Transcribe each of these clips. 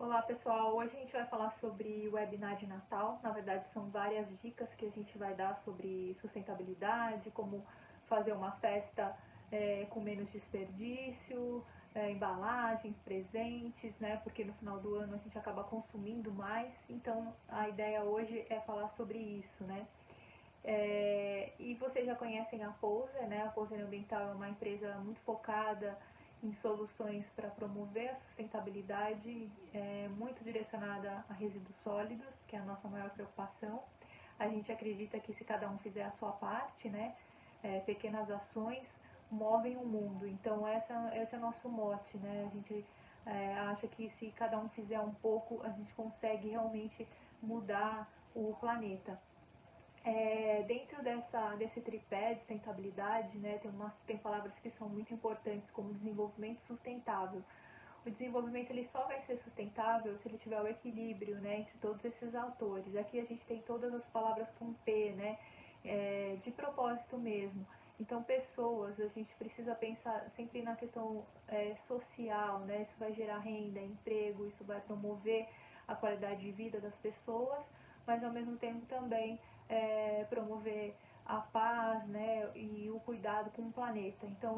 Olá pessoal, hoje a gente vai falar sobre o webinar de Natal. Na verdade são várias dicas que a gente vai dar sobre sustentabilidade, como fazer uma festa com menos desperdício, embalagens, presentes, né? Porque no final do ano a gente acaba consumindo mais, então a ideia hoje é falar sobre isso, né? E vocês já conhecem a Poser, né? A Poser Ambiental é uma empresa muito focada em soluções para promover a sustentabilidade, muito direcionada a resíduos sólidos, que é a nossa maior preocupação. A gente acredita que se cada um fizer a sua parte, né, pequenas ações movem o mundo. Então esse é o nosso mote, né? A gente acha que se cada um fizer um pouco, a gente consegue realmente mudar o planeta. Dentro desse tripé de sustentabilidade, né, tem palavras que são muito importantes, como desenvolvimento sustentável. O desenvolvimento ele só vai ser sustentável se ele tiver o equilíbrio, né, entre todos esses autores. Aqui a gente tem todas as palavras com P, né, de propósito mesmo. Então, pessoas, a gente precisa pensar sempre na questão social, né, isso vai gerar renda, emprego, isso vai promover a qualidade de vida das pessoas, mas ao mesmo tempo também promover a paz, né, e o cuidado com o planeta. Então,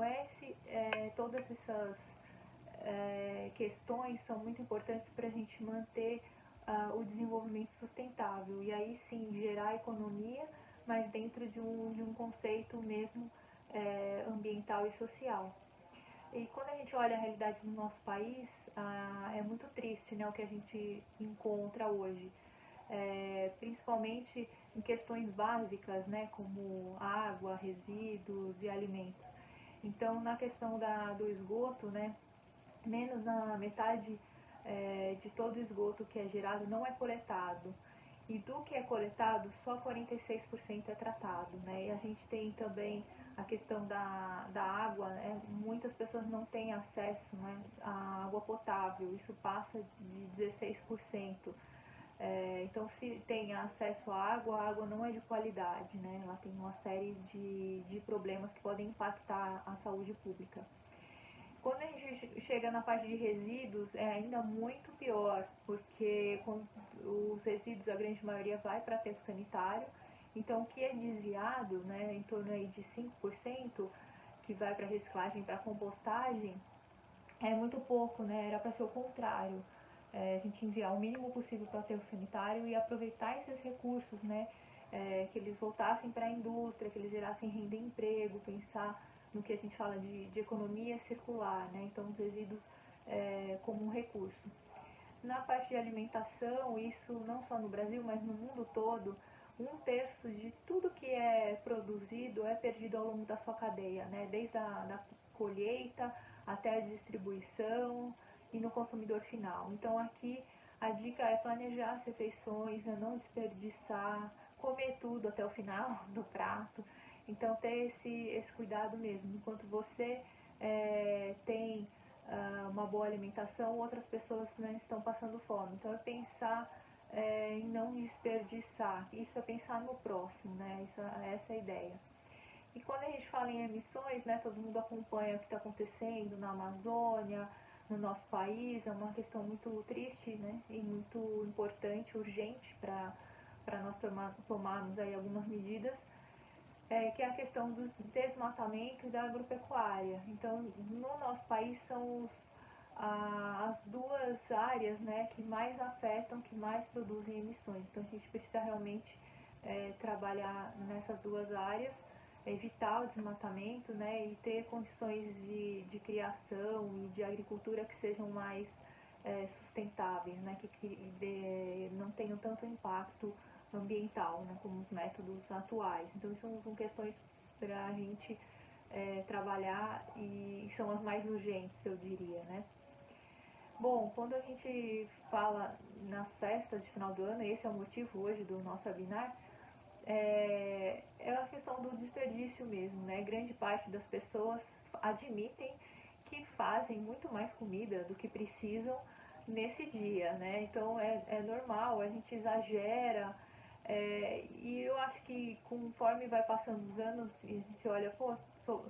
todas essas questões são muito importantes para a gente manter o desenvolvimento sustentável e aí sim gerar economia, mas dentro de um conceito mesmo ambiental e social. E quando a gente olha a realidade do nosso país, é muito triste, né, o que a gente encontra hoje. Principalmente em questões básicas, né, como água, resíduos e alimentos. Então, na questão do esgoto, né, menos da metade de todo o esgoto que é gerado não é coletado. E do que é coletado, só 46% é tratado, né? E a gente tem também a questão da água, né? Muitas pessoas não têm acesso, né, à água potável, isso passa de 16%. Então, se tem acesso à água, a água não é de qualidade, né? Ela tem uma série de problemas que podem impactar a saúde pública. Quando a gente chega na parte de resíduos, é ainda muito pior, porque os resíduos, a grande maioria vai para aterro sanitário, então o que é desviado, né, em torno aí de 5%, que vai para reciclagem, para compostagem, é muito pouco, né, era para ser o contrário. A gente enviar o mínimo possível para o aterro sanitário e aproveitar esses recursos, né, que eles voltassem para a indústria, que eles gerassem renda e emprego, pensar no que a gente fala de economia circular, né, então os resíduos como um recurso. Na parte de alimentação, isso não só no Brasil, mas no mundo todo, 1/3 de tudo que é produzido é perdido ao longo da sua cadeia, né? Desde a colheita até a distribuição e no consumidor final. Então aqui a dica é planejar as refeições, não desperdiçar, comer tudo até o final do prato. Então ter esse cuidado mesmo. Enquanto você tem uma boa alimentação, outras pessoas, né, estão passando fome. Então é pensar em não desperdiçar, isso é pensar no próximo, né? Essa é a ideia. E quando a gente fala em emissões, né, todo mundo acompanha o que está acontecendo na Amazônia, no nosso país, é uma questão muito triste, né, e muito importante, urgente para nós tomarmos aí algumas medidas, que é a questão do desmatamento e da agropecuária. Então, no nosso país são as duas áreas, né, que mais afetam, que mais produzem emissões. Então, a gente precisa realmente trabalhar nessas duas áreas, evitar o desmatamento, né, e ter condições de criação e de agricultura que sejam mais sustentáveis, né, que não tenham tanto impacto ambiental, né, como os métodos atuais. Então, são questões para a gente trabalhar e são as mais urgentes, eu diria, né. Bom, quando a gente fala nas festas de final do ano, esse é o motivo hoje do nosso webinar, é a questão do desperdício mesmo, né? Grande parte das pessoas admitem que fazem muito mais comida do que precisam nesse dia, né? Então é normal, a gente exagera, e eu acho que conforme vai passando os anos e a gente olha, pô,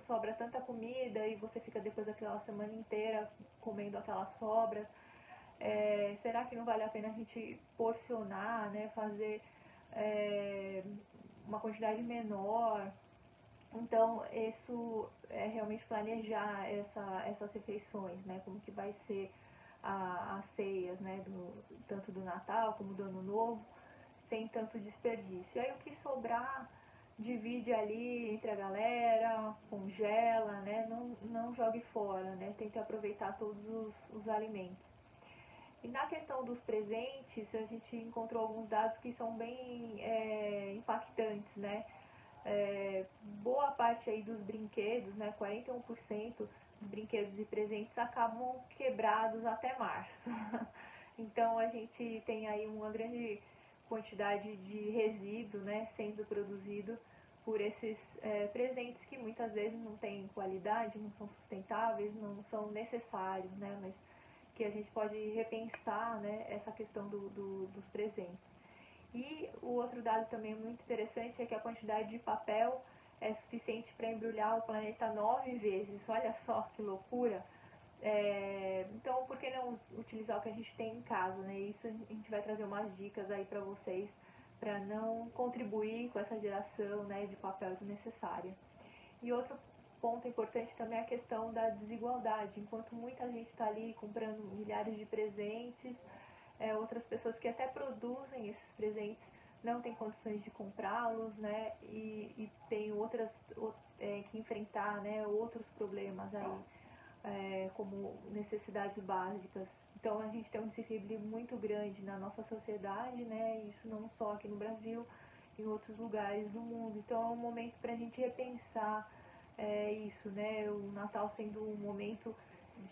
sobra tanta comida e você fica depois daquela semana inteira comendo aquelas sobras, será que não vale a pena a gente porcionar, né, fazer uma quantidade menor? Então, isso é realmente planejar essas refeições, né, como que vai ser as ceias, né, tanto do Natal como do Ano Novo, sem tanto desperdício. E aí o que sobrar, divide ali entre a galera, congela, né, não jogue fora, né, tente aproveitar todos os alimentos. E na questão dos presentes, a gente encontrou alguns dados que são bem impactantes, né? Boa parte aí dos brinquedos, né, 41% dos brinquedos e presentes acabam quebrados até março. Então a gente tem aí uma grande quantidade de resíduo, né, sendo produzido por esses presentes que muitas vezes não têm qualidade, não são sustentáveis, não são necessários, né, mas que a gente pode repensar, né, essa questão dos presentes. E o outro dado também muito interessante é que a quantidade de papel é suficiente para embrulhar o planeta 9 vezes. Olha só que loucura! Então, por que não utilizar o que a gente tem em casa, né? Isso a gente vai trazer umas dicas aí para vocês, para não contribuir com essa geração, né, de papel desnecessária. E outro ponto importante também é a questão da desigualdade. Enquanto muita gente está ali comprando milhares de presentes, outras pessoas que até produzem esses presentes não têm condições de comprá-los, né, e tem que enfrentar, né, outros problemas aí, como necessidades básicas. Então a gente tem um desequilíbrio muito grande na nossa sociedade, né, isso não só aqui no Brasil, em outros lugares do mundo. Então é um momento para a gente repensar isso, né, o Natal sendo um momento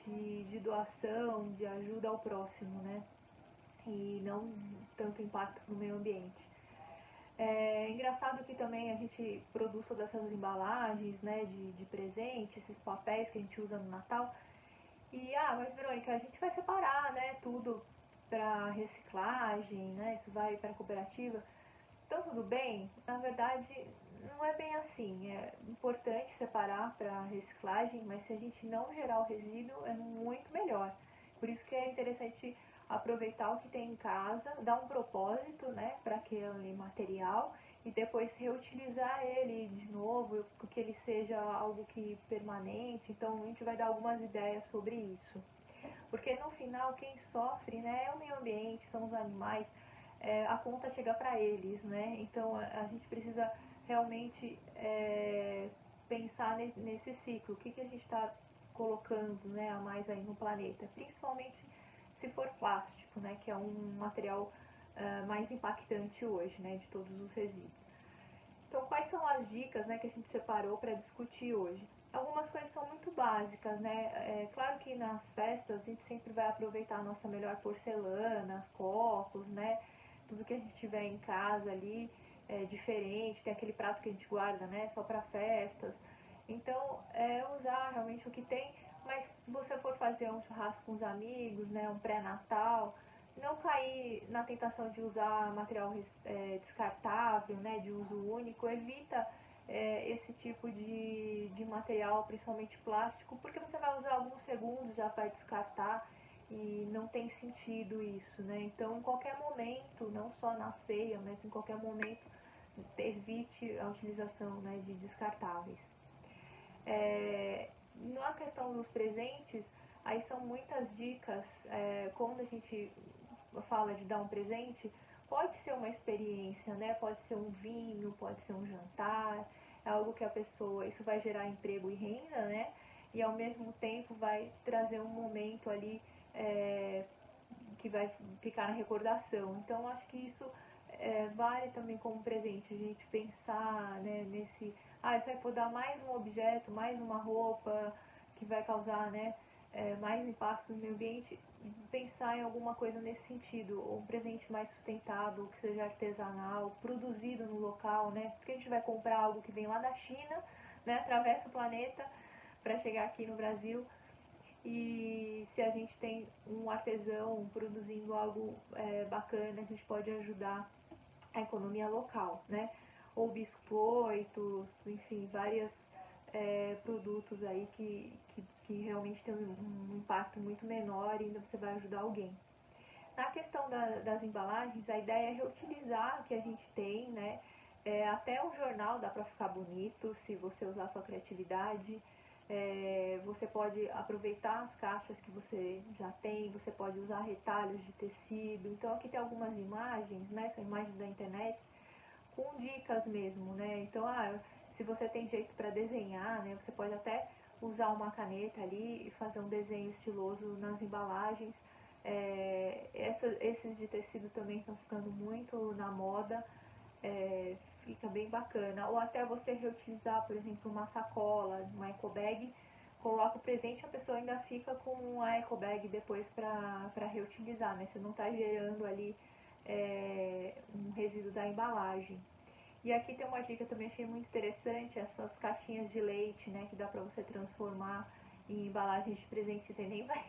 de doação, de ajuda ao próximo, né, e não tanto impacto no meio ambiente. É engraçado que também a gente produz todas essas embalagens, né, de presente, esses papéis que a gente usa no Natal. E, mas Verônica, a gente vai separar, né, tudo para reciclagem, né, isso vai para a cooperativa. Então, tudo bem? Na verdade, não é bem assim. É importante separar para reciclagem, mas se a gente não gerar o resíduo, é muito melhor. Por isso que é interessante aproveitar o que tem em casa, dar um propósito, né, para aquele material e depois reutilizar ele de novo, que ele seja algo que permanente. Então, a gente vai dar algumas ideias sobre isso. Porque no final, quem sofre, né, é o meio ambiente, são os animais, a conta chega para eles, né? Então a gente precisa realmente pensar nesse ciclo, o que a gente está colocando, né, a mais aí no planeta, principalmente se for plástico, né, que é um material mais impactante hoje, né, de todos os resíduos. Então, quais são as dicas, né, que a gente separou para discutir hoje? Algumas coisas são muito básicas, né? Claro que nas festas a gente sempre vai aproveitar a nossa melhor porcelana, copos, né? Tudo que a gente tiver em casa ali é diferente, tem aquele prato que a gente guarda, né? Só para festas. Então, usar realmente o que tem, mas se você for fazer um churrasco com os amigos, né? Um pré-natal, não cair na tentação de usar material descartável, né, de uso único, evita esse tipo de material, principalmente plástico, porque você vai usar alguns segundos, já vai descartar e não tem sentido isso, né? Então, em qualquer momento, não só na ceia, mas em qualquer momento, evite a utilização, né, de descartáveis. Na questão dos presentes, aí são muitas dicas. Quando a gente fala de dar um presente, pode ser uma experiência, né? Pode ser um vinho, pode ser um jantar, é algo que a pessoa, isso vai gerar emprego e renda, né? E ao mesmo tempo vai trazer um momento ali que vai ficar na recordação. Então acho que isso vale também como presente, a gente pensar, né, nesse, isso vai poder mais um objeto, mais uma roupa que vai causar, né, mais impacto no meio ambiente, pensar em alguma coisa nesse sentido, ou um presente mais sustentável, que seja artesanal, produzido no local, né? Porque a gente vai comprar algo que vem lá da China, né? Atravessa o planeta para chegar aqui no Brasil. E se a gente tem um artesão produzindo algo bacana, a gente pode ajudar a economia local, né? Ou biscoitos, enfim, vários produtos aí que realmente tem um impacto muito menor e ainda você vai ajudar alguém. Na questão das embalagens, a ideia é reutilizar o que a gente tem, né? Até um jornal dá para ficar bonito se você usar a sua criatividade. Você pode aproveitar as caixas que você já tem, você pode usar retalhos de tecido. Então aqui tem algumas imagens, né? São imagens da internet com dicas mesmo, né? Então, se você tem jeito para desenhar, né? Você pode até usar uma caneta ali e fazer um desenho estiloso nas embalagens. Esses de tecido também estão ficando muito na moda, fica bem bacana. Ou até você reutilizar, por exemplo, uma sacola, uma eco bag, coloca o presente e a pessoa ainda fica com a eco bag depois para reutilizar, né? Você não está gerando ali um resíduo da embalagem. E aqui tem uma dica também, achei muito interessante, essas caixinhas de leite, né, que dá para você transformar em embalagens de presente, você nem vai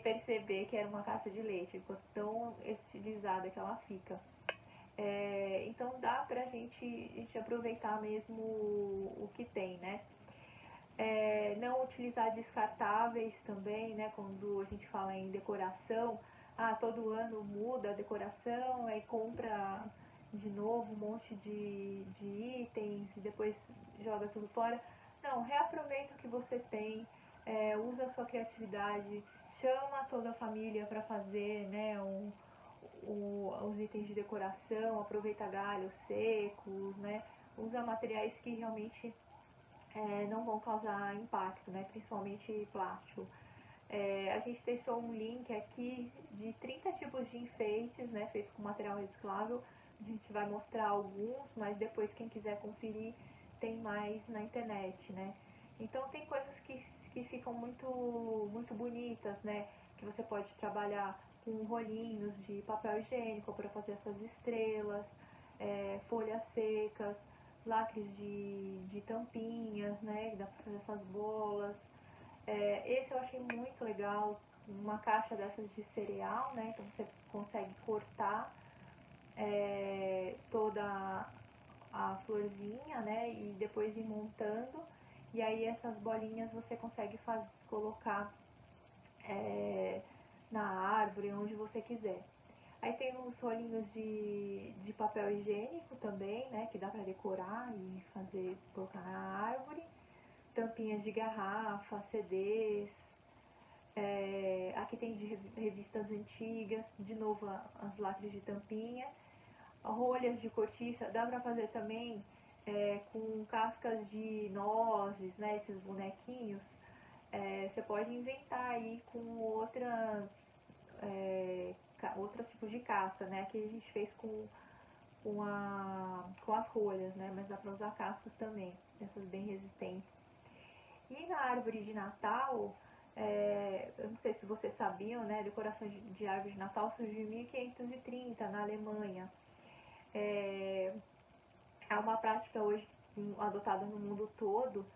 perceber que era uma caixa de leite, ficou tão estilizada que ela fica. Então dá pra gente aproveitar mesmo o que tem, né? Não utilizar descartáveis também, né? Quando a gente fala em decoração, todo ano muda a decoração, aí compra de novo um monte de itens e depois joga tudo fora. Não, reaproveita o que você tem, usa a sua criatividade, chama toda a família para fazer, né, os itens de decoração, aproveita galhos secos, né, usa materiais que realmente não vão causar impacto, né, principalmente plástico. A gente deixou um link aqui de 30 tipos de enfeites, né, feitos com material reciclável. A gente vai mostrar alguns, mas depois quem quiser conferir tem mais na internet, né. Então tem coisas que ficam muito bonitas, né, que você pode trabalhar com rolinhos de papel higiênico para fazer essas estrelas, folhas secas, lacres de tampinhas, né, que dá para fazer essas bolas. Esse eu achei muito legal, uma caixa dessas de cereal, né, então você consegue cortar toda a florzinha, né, e depois ir montando, e aí essas bolinhas você consegue colocar na árvore, onde você quiser. Aí tem uns rolinhos de papel higiênico também, né, que dá para decorar e colocar na árvore. Tampinhas de garrafa, CDs. Aqui tem de revistas antigas, de novo as lacres de tampinha. Rolhas de cortiça, dá para fazer também com cascas de nozes, né, esses bonequinhos. Você pode inventar aí com outros tipos de casca, né? Aqui a gente fez com as rolhas, né? Mas dá para usar cascas também, essas bem resistentes. E na árvore de Natal, eu não sei se vocês sabiam, né? A decoração de árvore de Natal surgiu em 1530 na Alemanha. É uma prática hoje adotada no mundo todo.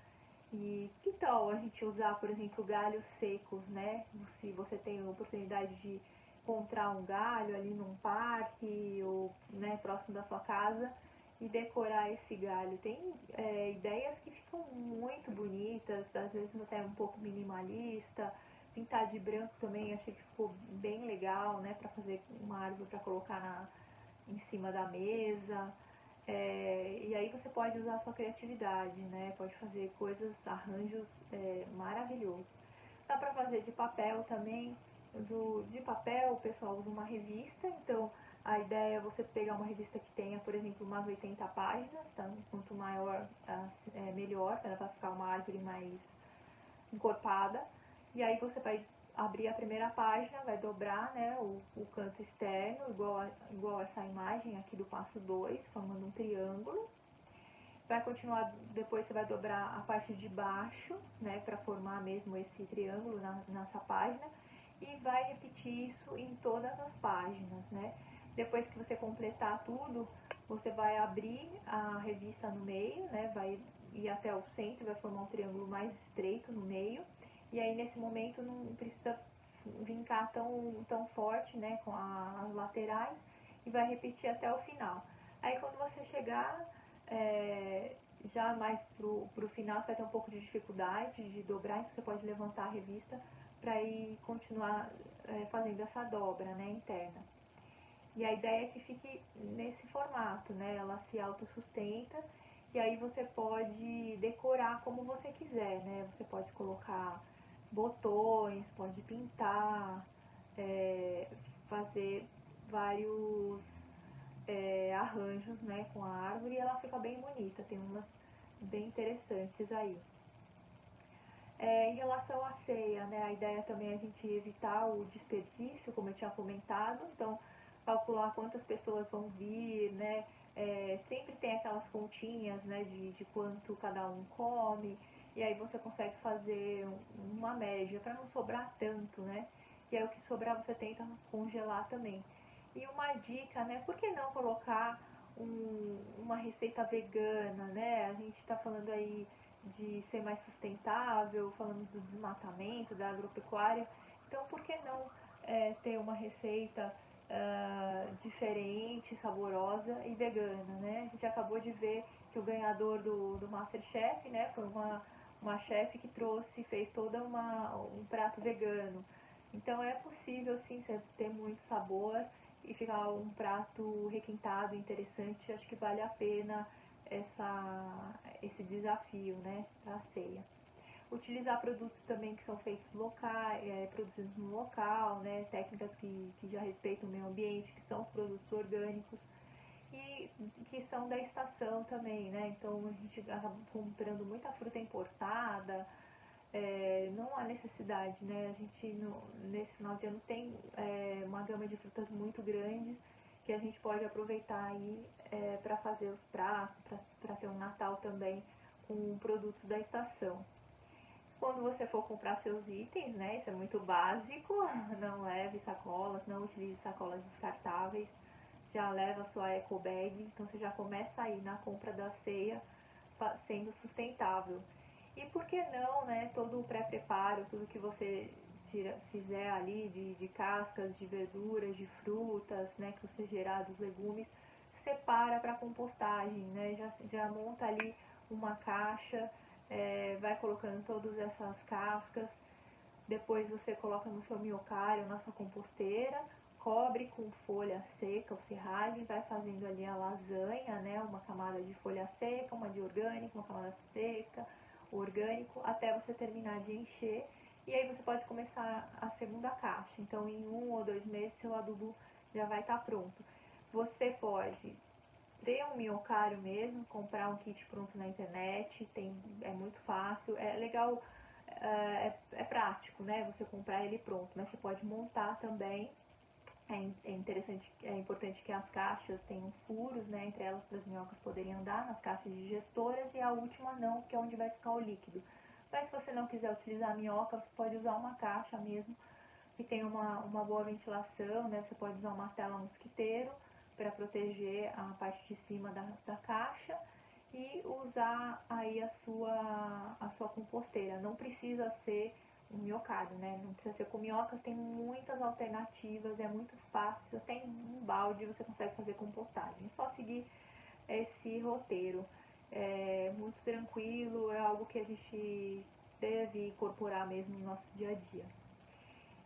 E que tal a gente usar, por exemplo, galhos secos, né? Se você tem a oportunidade de encontrar um galho ali num parque ou, né, próximo da sua casa e decorar esse galho. Tem ideias que ficam muito bonitas, às vezes até um pouco minimalista. Pintar de branco também achei que ficou bem legal, né? Para fazer uma árvore para colocar em cima da mesa. E aí você pode usar a sua criatividade, né? Pode fazer arranjos maravilhosos. Dá para fazer de papel também. De papel o pessoal usa uma revista, então a ideia é você pegar uma revista que tenha, por exemplo, umas 80 páginas, tá? Quanto maior, melhor, para ficar uma árvore mais encorpada. E aí você vai abrir a primeira página, vai dobrar, né, o canto externo, igual essa imagem aqui do passo 2, formando um triângulo. Vai continuar, depois você vai dobrar a parte de baixo, né, para formar mesmo esse triângulo nessa página. E vai repetir isso em todas as páginas, né. Depois que você completar tudo, você vai abrir a revista no meio, né, vai ir até o centro, vai formar um triângulo mais estreito no meio. E aí nesse momento não precisa vincar tão forte, né, com as laterais, e vai repetir até o final. Aí quando você chegar já mais pro final, você vai ter um pouco de dificuldade de dobrar, então você pode levantar a revista para ir continuar fazendo essa dobra, né, interna. E a ideia é que fique nesse formato, né, ela se autossustenta e aí você pode decorar como você quiser, né, você pode colocar botões, pode pintar, fazer vários arranjos, né, com a árvore e ela fica bem bonita, tem umas bem interessantes aí. Em relação à ceia, né, a ideia também é a gente evitar o desperdício, como eu tinha comentado, então calcular quantas pessoas vão vir, né, sempre tem aquelas continhas, né, de quanto cada um come, e aí você consegue fazer uma média para não sobrar tanto, né, e aí o que sobrar você tenta congelar também. E uma dica, né, por que não colocar uma receita vegana, né, a gente está falando aí de ser mais sustentável, falamos do desmatamento, da agropecuária, então por que não ter uma receita diferente, saborosa e vegana, né? A gente acabou de ver que o ganhador do MasterChef, né, foi uma chefe que trouxe, fez toda um prato vegano. Então é possível sim ter muito sabor e ficar um prato requintado, interessante. Acho que vale a pena esse desafio, né, para a ceia. Utilizar produtos também que são feitos locais, produzidos no local, né, técnicas que já respeitam o meio ambiente, que são os produtos orgânicos e que são da estação também, né, então a gente acaba comprando muita fruta importada, não há necessidade, né, a gente nesse final de ano tem uma gama de frutas muito grande que a gente pode aproveitar aí para fazer os pratos, para ter um Natal também com produtos da estação. Quando você for comprar seus itens, né, isso é muito básico, não leve sacolas, não utilize sacolas descartáveis, já leva a sua eco bag, então você já começa aí na compra da ceia sendo sustentável. E por que não, né, todo o pré-preparo, tudo que você fizer ali de cascas, de verduras, de frutas, né, que você gerar dos legumes, separa para compostagem, né, já monta ali uma caixa, vai colocando todas essas cascas, depois você coloca no seu minhocário, na sua composteira, cobre com folha seca ou serragem, vai fazendo ali a lasanha, né, uma camada de folha seca, uma de orgânico, uma camada seca, orgânico, até você terminar de encher, e aí você pode começar a segunda caixa. Então em 1 ou 2 meses seu adubo já vai estar pronto. Você pode ter um minhocário mesmo, comprar um kit pronto na internet, é muito fácil, é legal, é prático, né, você comprar ele pronto, mas você pode montar também. É importante que as caixas tenham furos, né, entre elas para as minhocas poderem andar nas caixas digestoras, e a última não, que é onde vai ficar o líquido. Mas se você não quiser utilizar a minhoca, você pode usar uma caixa mesmo, que tem uma boa ventilação, né, você pode usar uma tela mosquiteiro para proteger a parte de cima da caixa e usar aí a sua composteira. Não precisa ser um minhocário, né? Não precisa ser com minhocas, tem muitas alternativas, é muito fácil, até em um balde você consegue fazer compostagem. É só seguir esse roteiro. É muito tranquilo, é algo que a gente deve incorporar mesmo no nosso dia a dia.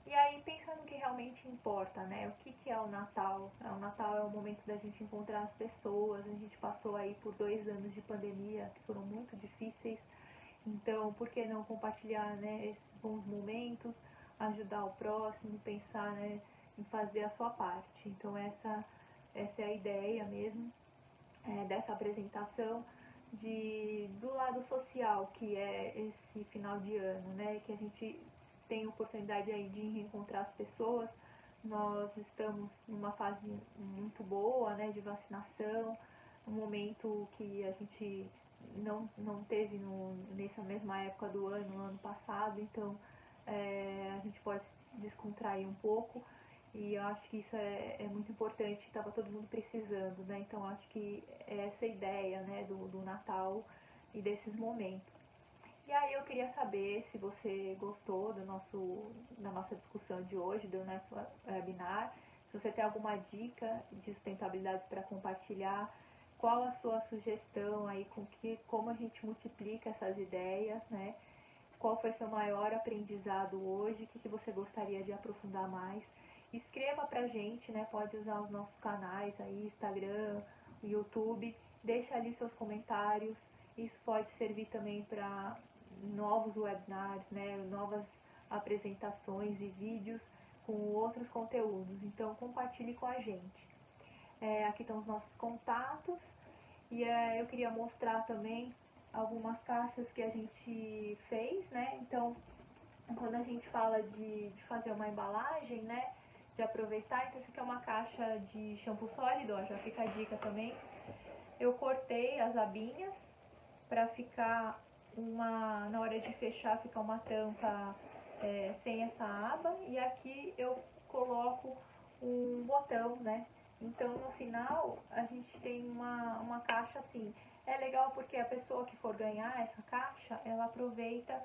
E aí, pensando no que realmente importa, né? O que é o Natal? O Natal é o momento da gente encontrar as pessoas. A gente passou aí por 2 anos de pandemia que foram muito difíceis. Então, por que não compartilhar, né, esses bons momentos, ajudar o próximo, pensar, né, em fazer a sua parte. Então, essa é a ideia mesmo dessa apresentação do lado social, que é esse final de ano, né, que a gente tem oportunidade aí de reencontrar as pessoas. Nós estamos numa fase muito boa, né, de vacinação, um momento que a gente não teve nessa mesma época do ano, no ano passado, então a gente pode descontrair um pouco, e eu acho que isso é muito importante, estava todo mundo precisando, né? Então acho que é essa ideia, né, do Natal e desses momentos. E aí eu queria saber se você gostou da nossa discussão de hoje, do nosso webinar, se você tem alguma dica de sustentabilidade para compartilhar, qual a sua sugestão aí como a gente multiplica essas ideias, né? qual foi seu maior aprendizado hoje, o que você gostaria de aprofundar mais. Escreva pra gente, né? Pode usar os nossos canais aí, Instagram, YouTube, deixa ali seus comentários. Isso pode servir também para novos webinars, né? Novas apresentações e vídeos com outros conteúdos. Então compartilhe com a gente. Aqui estão os nossos contatos e eu queria mostrar também algumas caixas que a gente fez, né? Então, quando a gente fala de fazer uma embalagem, né? De aproveitar, então essa aqui é uma caixa de shampoo sólido, ó, já fica a dica também. Eu cortei as abinhas para ficar na hora de fechar, fica uma tampa sem essa aba, e aqui eu coloco um botão, né? Então no final a gente tem uma caixa assim. É legal porque a pessoa que for ganhar essa caixa, ela aproveita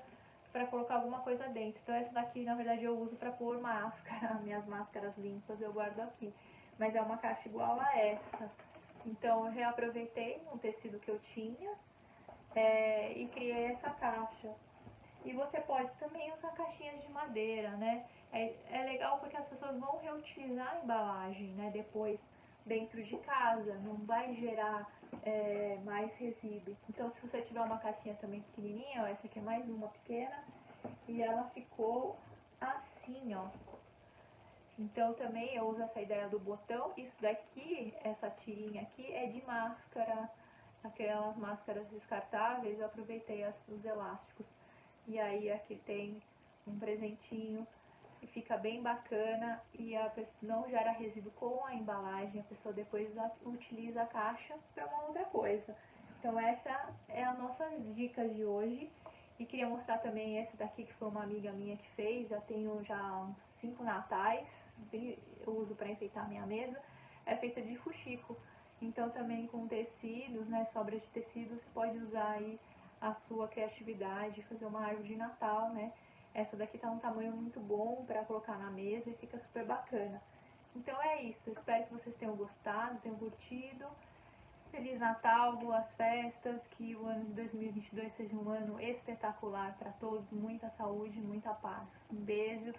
para colocar alguma coisa dentro. Então essa daqui na verdade eu uso para pôr máscara, minhas máscaras limpas eu guardo aqui. Mas é uma caixa igual a essa. Então eu reaproveitei um tecido que eu tinha e criei essa caixa. E você pode também usar caixinhas de madeira, né? É legal porque as pessoas vão reutilizar a embalagem, né? Depois dentro de casa, não vai gerar mais resíduo. Então se você tiver uma caixinha também pequenininha, ó, essa aqui é mais uma pequena, e ela ficou assim, ó. Então também eu uso essa ideia do botão. Isso daqui, essa tirinha aqui é de máscara, aquelas máscaras descartáveis, eu aproveitei os elásticos. E aí aqui tem um presentinho que fica bem bacana e a pessoa não gera resíduo com a embalagem, a pessoa depois utiliza a caixa para uma outra coisa. Então essa é a nossas dicas de hoje. E queria mostrar também esse daqui que foi uma amiga minha que fez, já tenho já uns 5 natais, eu uso para enfeitar minha mesa, é feita de fuxico. Então também com tecidos, né, sobras de tecidos, você pode usar aí a sua criatividade, fazer uma árvore de Natal, né? Essa daqui tá um tamanho muito bom para colocar na mesa e fica super bacana. Então é isso, espero que vocês tenham gostado, tenham curtido. Feliz Natal, boas festas, que o ano de 2022 seja um ano espetacular para todos, muita saúde, muita paz. Um beijo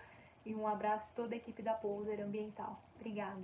e um abraço a toda a equipe da Poser Ambiental. Obrigada.